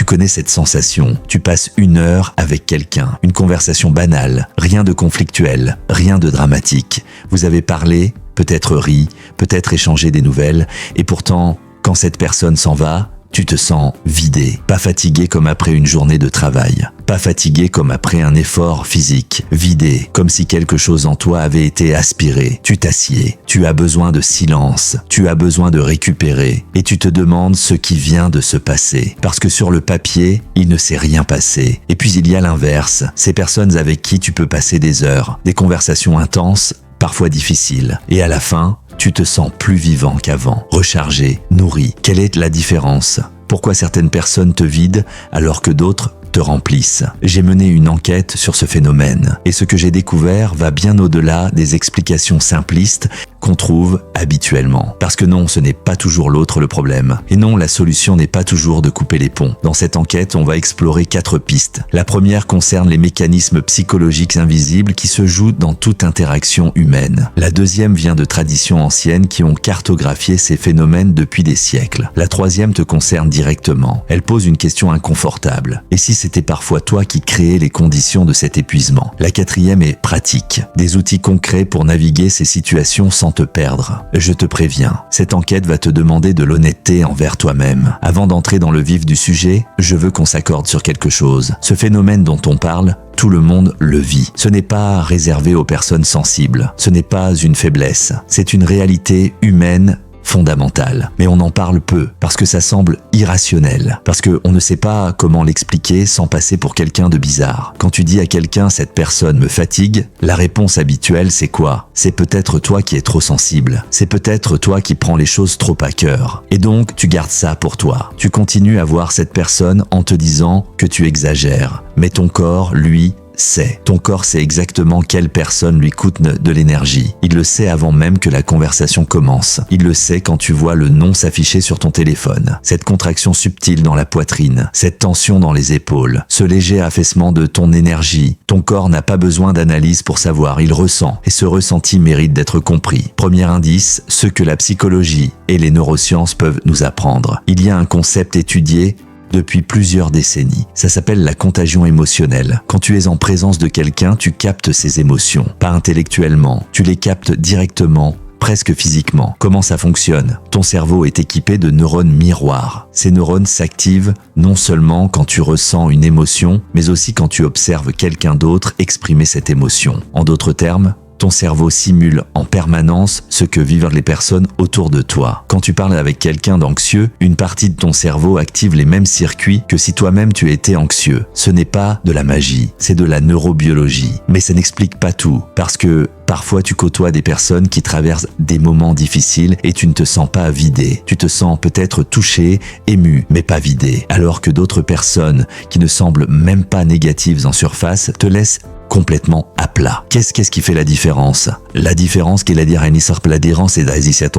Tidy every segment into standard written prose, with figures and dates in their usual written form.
connais cette sensation. Tu passes 1 heure avec quelqu'un, une conversation banale, rien de conflictuel, rien de dramatique. Vous avez parlé, peut-être ri, peut-être échangé des nouvelles, et pourtant, quand cette personne s'en va, tu te sens vidé, pas fatigué comme après une journée de travail, pas fatigué comme après un effort physique, vidé, comme si quelque chose en toi avait été aspiré. Tu t'assieds, tu as besoin de silence, tu as besoin de récupérer, et tu te demandes ce qui vient de se passer. Parce que sur le papier, il ne s'est rien passé. Et puis il y a l'inverse, ces personnes avec qui tu peux passer des heures, des conversations intenses, parfois difficiles, et à la fin, tu te sens plus vivant qu'avant, rechargé, nourri. Quelle est la différence ? Pourquoi certaines personnes te vident alors que d'autres te remplissent ? J'ai mené une enquête sur ce phénomène et ce que j'ai découvert va bien au-delà des explications simplistes qu'on trouve habituellement. Parce que non, ce n'est pas toujours l'autre le problème. Et non, la solution n'est pas toujours de couper les ponts. Dans cette enquête, on va explorer 4 pistes. La première concerne les mécanismes psychologiques invisibles qui se jouent dans toute interaction humaine. La deuxième vient de traditions anciennes qui ont cartographié ces phénomènes depuis des siècles. La troisième te concerne directement. Elle pose une question inconfortable. Et si c'était parfois toi qui créais les conditions de cet épuisement ? La quatrième est pratique. Des outils concrets pour naviguer ces situations sans te perdre. Je te préviens, cette enquête va te demander de l'honnêteté envers toi-même. Avant d'entrer dans le vif du sujet, je veux qu'on s'accorde sur quelque chose. Ce phénomène dont on parle, tout le monde le vit. Ce n'est pas réservé aux personnes sensibles. Ce n'est pas une faiblesse. C'est une réalité humaine fondamentale. Mais on en parle peu, parce que ça semble irrationnel, parce qu'on ne sait pas comment l'expliquer sans passer pour quelqu'un de bizarre. Quand tu dis à quelqu'un « cette personne me fatigue », la réponse habituelle c'est quoi ? C'est peut-être toi qui es trop sensible, c'est peut-être toi qui prends les choses trop à cœur. Et donc tu gardes ça pour toi. Tu continues à voir cette personne en te disant que tu exagères. Mais ton corps, lui, sait. Ton corps sait exactement quelle personne lui coûte de l'énergie. Il le sait avant même que la conversation commence. Il le sait quand tu vois le nom s'afficher sur ton téléphone. Cette contraction subtile dans la poitrine, cette tension dans les épaules, ce léger affaissement de ton énergie. Ton corps n'a pas besoin d'analyse pour savoir, il ressent. Et ce ressenti mérite d'être compris. Premier indice, ce que la psychologie et les neurosciences peuvent nous apprendre. Il y a un concept étudié depuis plusieurs décennies. Ça s'appelle la contagion émotionnelle. Quand tu es en présence de quelqu'un, tu captes ses émotions. Pas intellectuellement, tu les captes directement, presque physiquement. Comment ça fonctionne ? Ton cerveau est équipé de neurones miroirs. Ces neurones s'activent non seulement quand tu ressens une émotion, mais aussi quand tu observes quelqu'un d'autre exprimer cette émotion. En d'autres termes, ton cerveau simule en permanence ce que vivent les personnes autour de toi. Quand tu parles avec quelqu'un d'anxieux, une partie de ton cerveau active les mêmes circuits que si toi-même tu étais anxieux. Ce n'est pas de la magie, c'est de la neurobiologie. Mais ça n'explique pas tout, parce que parfois tu côtoies des personnes qui traversent des moments difficiles et tu ne te sens pas vidé. Tu te sens peut-être touché, ému, mais pas vidé. Alors que d'autres personnes qui ne semblent même pas négatives en surface te laissent complètement à plat. Qu'est-ce qui fait la différence ? La différence qui est l'adhérence et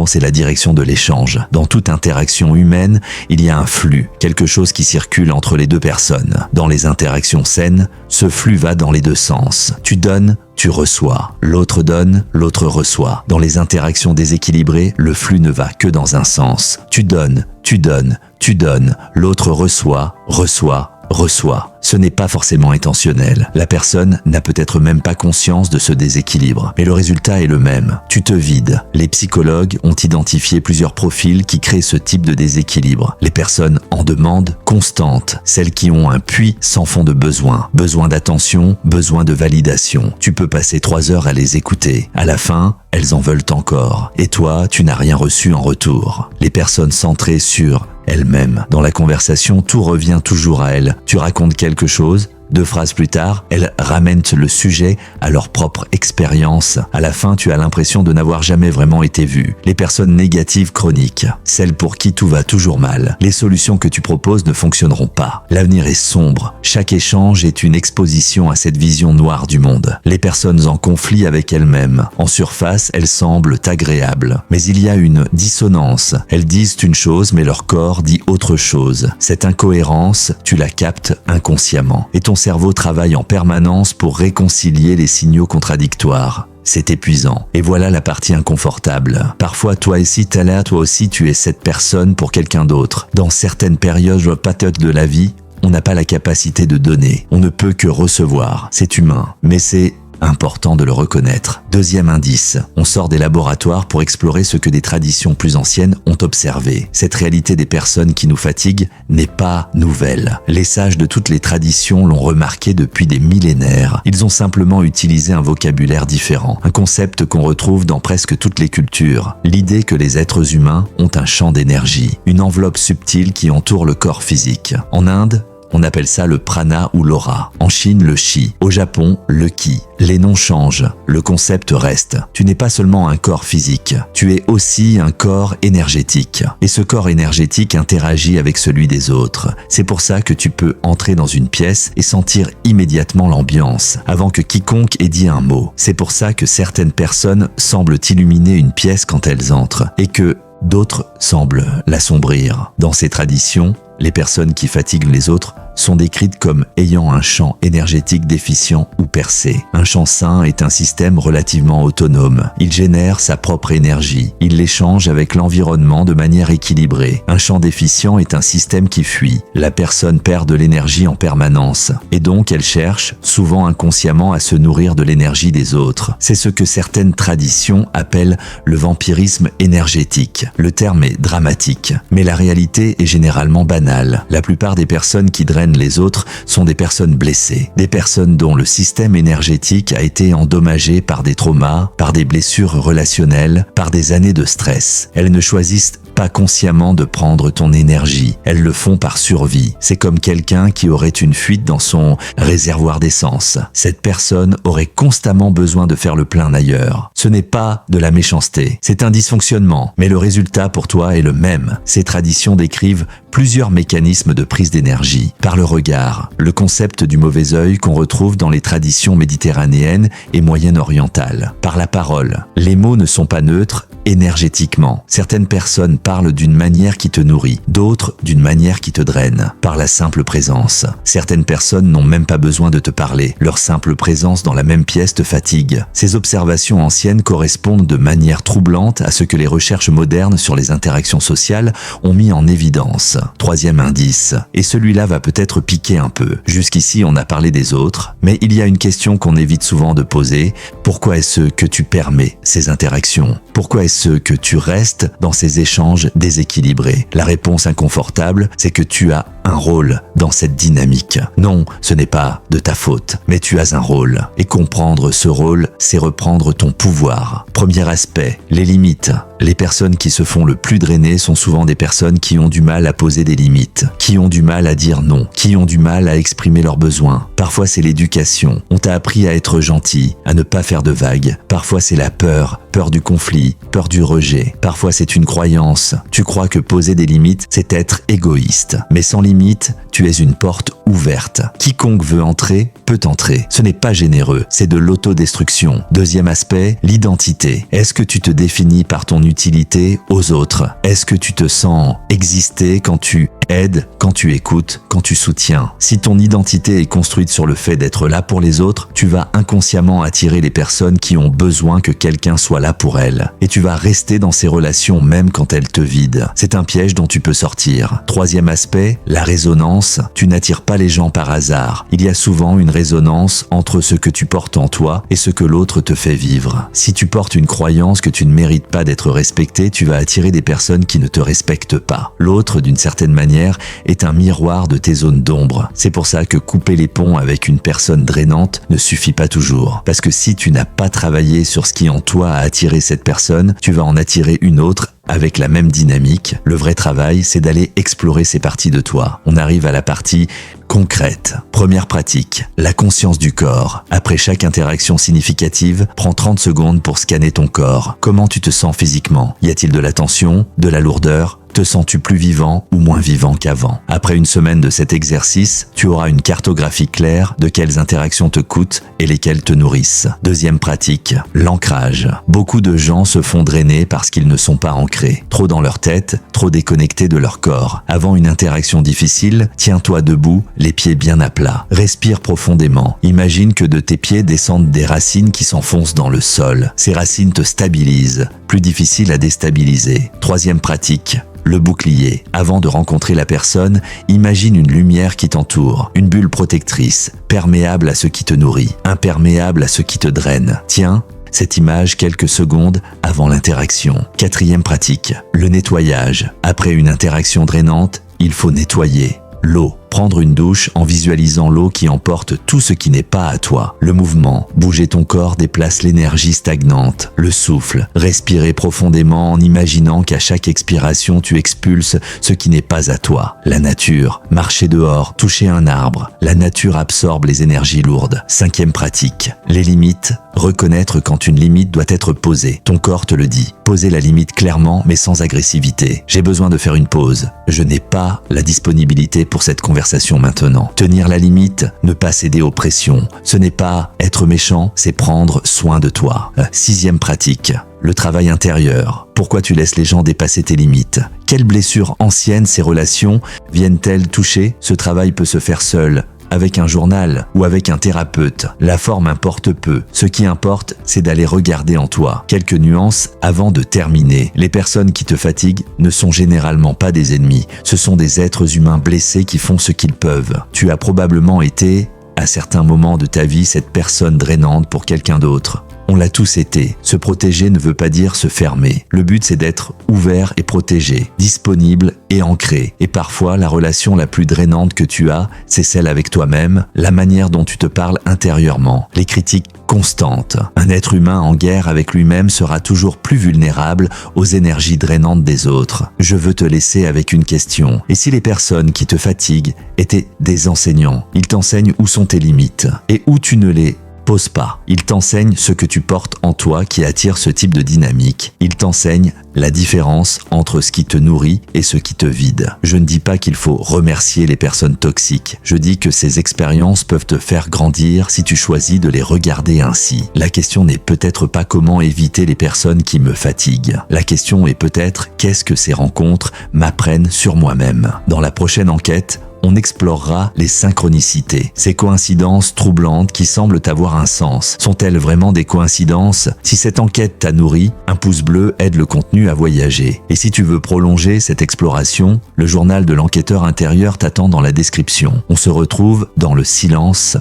c'est la direction de l'échange. Dans toute interaction humaine, il y a un flux, quelque chose qui circule entre les deux personnes. Dans les interactions saines, ce flux va dans les deux sens. Tu donnes, tu reçois. L'autre donne, l'autre reçoit. Dans les interactions déséquilibrées, le flux ne va que dans un sens. Tu donnes, tu donnes, tu donnes. L'autre reçoit, reçoit, reçoit. Ce n'est pas forcément intentionnel. La personne n'a peut-être même pas conscience de ce déséquilibre. Mais le résultat est le même. Tu te vides. Les psychologues ont identifié plusieurs profils qui créent ce type de déséquilibre. Les personnes en demande constante. Celles qui ont un puits sans fond de besoin. Besoin d'attention, besoin de validation. Tu peux passer 3 heures à les écouter. À la fin, elles en veulent encore. Et toi, tu n'as rien reçu en retour. Les personnes centrées sur elles-mêmes. Dans la conversation, tout revient toujours à elles. Tu racontes quelque chose, 2 phrases plus tard, elles ramènent le sujet à leur propre expérience. À la fin, tu as l'impression de n'avoir jamais vraiment été vu. Les personnes négatives chroniques, celles pour qui tout va toujours mal. Les solutions que tu proposes ne fonctionneront pas. L'avenir est sombre. Chaque échange est une exposition à cette vision noire du monde. Les personnes en conflit avec elles-mêmes. En surface, elles semblent agréables. Mais il y a une dissonance. Elles disent une chose, mais leur corps dit autre chose. Cette incohérence, tu la captes inconsciemment. Et ton cerveau travaille en permanence pour réconcilier les signaux contradictoires. C'est épuisant. Et voilà la partie inconfortable. Parfois, toi aussi, tu es cette personne pour quelqu'un d'autre. Dans certaines périodes de la vie, on n'a pas la capacité de donner. On ne peut que recevoir. C'est humain. Mais c'est important de le reconnaître. Deuxième indice, on sort des laboratoires pour explorer ce que des traditions plus anciennes ont observé. Cette réalité des personnes qui nous fatiguent n'est pas nouvelle. Les sages de toutes les traditions l'ont remarqué depuis des millénaires. Ils ont simplement utilisé un vocabulaire différent, un concept qu'on retrouve dans presque toutes les cultures. L'idée que les êtres humains ont un champ d'énergie, une enveloppe subtile qui entoure le corps physique. En Inde, on appelle ça le prana ou l'aura. En Chine, le chi. Au Japon, le ki. Les noms changent, le concept reste. Tu n'es pas seulement un corps physique, tu es aussi un corps énergétique. Et ce corps énergétique interagit avec celui des autres. C'est pour ça que tu peux entrer dans une pièce et sentir immédiatement l'ambiance, avant que quiconque ait dit un mot. C'est pour ça que certaines personnes semblent illuminer une pièce quand elles entrent, et que d'autres semblent l'assombrir. Dans ces traditions, les personnes qui fatiguent les autres sont décrites comme ayant un champ énergétique déficient ou percé. Un champ sain est un système relativement autonome. Il génère sa propre énergie. Il l'échange avec l'environnement de manière équilibrée. Un champ déficient est un système qui fuit. La personne perd de l'énergie en permanence et donc elle cherche, souvent inconsciemment, à se nourrir de l'énergie des autres. C'est ce que certaines traditions appellent le vampirisme énergétique. Le terme est dramatique, mais la réalité est généralement banale. La plupart des personnes qui drainent les autres sont des personnes blessées, des personnes dont le système énergétique a été endommagé par des traumas, par des blessures relationnelles, par des années de stress. Elles ne choisissent pas consciemment de prendre ton énergie, elles le font par survie. C'est comme quelqu'un qui aurait une fuite dans son réservoir d'essence. Cette personne aurait constamment besoin de faire le plein ailleurs. Ce n'est pas de la méchanceté, c'est un dysfonctionnement, mais le résultat pour toi est le même. Ces traditions décrivent plusieurs mécanismes de prise d'énergie. Par le regard, le concept du mauvais œil qu'on retrouve dans les traditions méditerranéennes et moyen-orientales. Par la parole, les mots ne sont pas neutres énergétiquement. Certaines personnes parlent d'une manière qui te nourrit, d'autres d'une manière qui te draine. Par la simple présence, certaines personnes n'ont même pas besoin de te parler. Leur simple présence dans la même pièce te fatigue. Ces observations anciennes correspondent de manière troublante à ce que les recherches modernes sur les interactions sociales ont mis en évidence. Troisième indice, et celui-là va peut-être piquer un peu. Jusqu'ici, on a parlé des autres, mais il y a une question qu'on évite souvent de poser. Pourquoi est-ce que tu permets ces interactions? Pourquoi est-ce que tu restes dans ces échanges déséquilibrés? La réponse inconfortable, c'est que tu as un rôle dans cette dynamique. Non, ce n'est pas de ta faute, mais tu as un rôle. Et comprendre ce rôle, c'est reprendre ton pouvoir. Premier aspect, les limites. Les personnes qui se font le plus drainer sont souvent des personnes qui ont du mal à poser des limites, qui ont du mal à dire non, qui ont du mal à exprimer leurs besoins. Parfois c'est l'éducation. On t'a appris à être gentil, à ne pas faire de vagues. Parfois c'est la peur, peur du conflit, peur du rejet. Parfois c'est une croyance. Tu crois que poser des limites, c'est être égoïste. Mais sans limite, tu es une porte ouverte. Quiconque veut entrer, peut entrer. Ce n'est pas généreux, c'est de l'autodestruction. Deuxième aspect, l'identité. Est-ce que tu te définis par ton utilité aux autres? Est-ce que tu te sens exister quand tu aides, quand tu écoutes, quand tu soutiens? Si ton identité est construite sur le fait d'être là pour les autres, tu vas inconsciemment attirer les personnes qui ont besoin que quelqu'un soit là pour elles. Et tu vas rester dans ces relations même quand elles te vident. C'est un piège dont tu peux sortir. Troisième aspect, la résonance. Tu n'attires pas les gens par hasard. Il y a souvent une résonance entre ce que tu portes en toi et ce que l'autre te fait vivre. Si tu portes une croyance que tu ne mérites pas d'être respecté, tu vas attirer des personnes qui ne te respectent pas. L'autre, d'une certaine manière, est un miroir de tes zones d'ombre. C'est pour ça que couper les ponts avec une personne drainante ne suffit pas toujours. Parce que si tu n'as pas travaillé sur ce qui en toi a attiré cette personne, tu vas en attirer une autre avec la même dynamique. Le vrai travail, c'est d'aller explorer ces parties de toi. On arrive à la partie concrète. Première pratique, la conscience du corps. Après chaque interaction significative, prends 30 secondes pour scanner ton corps. Comment tu te sens physiquement? Y a-t-il de la tension, de la lourdeur? Te sens-tu plus vivant ou moins vivant qu'avant? Après une semaine de cet exercice, tu auras une cartographie claire de quelles interactions te coûtent et lesquelles te nourrissent. Deuxième pratique, l'ancrage. Beaucoup de gens se font drainer parce qu'ils ne sont pas ancrés. Trop dans leur tête, trop déconnectés de leur corps. Avant une interaction difficile, tiens-toi debout, les pieds bien à plat. Respire profondément. Imagine que de tes pieds descendent des racines qui s'enfoncent dans le sol. Ces racines te stabilisent, plus difficile à déstabiliser. Troisième pratique. Le bouclier. Avant de rencontrer la personne, imagine une lumière qui t'entoure, une bulle protectrice, perméable à ce qui te nourrit, imperméable à ce qui te draine. Tiens cette image quelques secondes avant l'interaction. Quatrième pratique. Le nettoyage. Après une interaction drainante, il faut nettoyer. L'eau. Prendre une douche en visualisant l'eau qui emporte tout ce qui n'est pas à toi. Le mouvement. Bouger ton corps déplace l'énergie stagnante. Le souffle. Respirer profondément en imaginant qu'à chaque expiration tu expulses ce qui n'est pas à toi. La nature. Marcher dehors, toucher un arbre. La nature absorbe les énergies lourdes. Cinquième pratique. Les limites. Reconnaître quand une limite doit être posée. Ton corps te le dit. Poser la limite clairement mais sans agressivité. J'ai besoin de faire une pause. Je n'ai pas la disponibilité pour cette conversation maintenant. Tenir la limite, ne pas céder aux pressions. Ce n'est pas être méchant, c'est prendre soin de toi. Sixième pratique. Le travail intérieur. Pourquoi tu laisses les gens dépasser tes limites? Quelles blessures anciennes ces relations viennent-elles toucher? Ce travail peut se faire seul, avec un journal ou avec un thérapeute. La forme importe peu. Ce qui importe, c'est d'aller regarder en toi. Quelques nuances avant de terminer. Les personnes qui te fatiguent ne sont généralement pas des ennemis. Ce sont des êtres humains blessés qui font ce qu'ils peuvent. Tu as probablement été, à certains moments de ta vie, cette personne drainante pour quelqu'un d'autre. On l'a tous été. Se protéger ne veut pas dire se fermer. Le but, c'est d'être ouvert et protégé, disponible et ancré. Et parfois, la relation la plus drainante que tu as, c'est celle avec toi-même, la manière dont tu te parles intérieurement, les critiques constantes. Un être humain en guerre avec lui-même sera toujours plus vulnérable aux énergies drainantes des autres. Je veux te laisser avec une question. Et si les personnes qui te fatiguent étaient des enseignants? Ils t'enseignent où sont tes limites et où tu ne les pose pas. Il t'enseigne ce que tu portes en toi qui attire ce type de dynamique. Il t'enseigne la différence entre ce qui te nourrit et ce qui te vide. Je ne dis pas qu'il faut remercier les personnes toxiques. Je dis que ces expériences peuvent te faire grandir si tu choisis de les regarder ainsi. La question n'est peut-être pas comment éviter les personnes qui me fatiguent. La question est peut-être qu'est-ce que ces rencontres m'apprennent sur moi-même. Dans la prochaine enquête, on explorera les synchronicités, ces coïncidences troublantes qui semblent avoir un sens. Sont-elles vraiment des coïncidences? Si cette enquête t'a nourri, un pouce bleu aide le contenu à voyager. Et si tu veux prolonger cette exploration, le journal de l'enquêteur intérieur t'attend dans la description. On se retrouve dans le silence